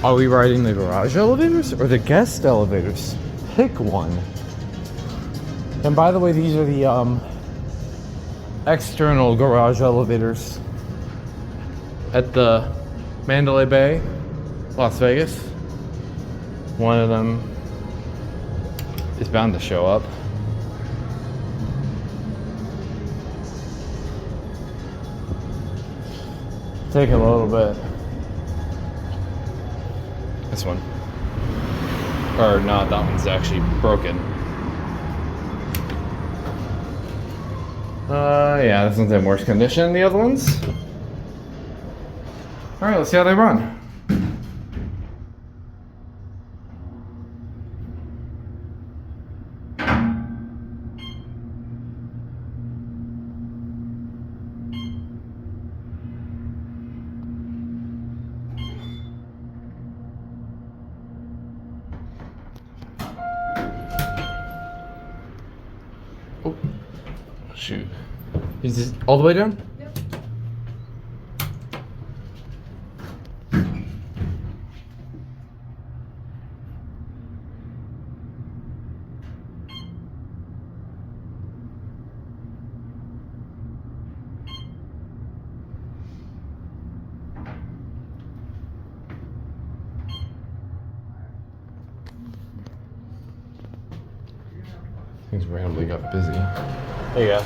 Are we riding the garage elevators or the guest elevators? Pick one. And by the way, these are the external garage elevators at the Mandalay Bay, Las Vegas. One of them is bound to show up. Take a little bit. This one. Or not, that one's actually broken. Yeah, this one's in worse condition than the other ones. Alright, let's see how they run. Oh, shoot. Is this all the way down? Yep. Things randomly got busy. There you go.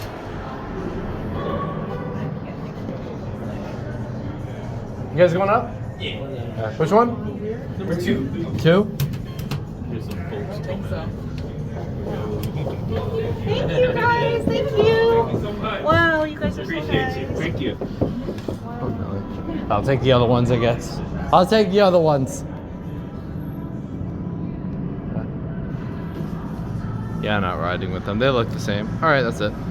You guys going up? Yeah. Which one? Number 2. 2? Here's some folks coming. Thank you guys. Thank you. So much. Wow, you guys are so Appreciate nice. you. Thank you. I'll take the other ones, I guess. I'll take the other ones. Yeah, I'm not riding with them. They look the same. Alright, that's it.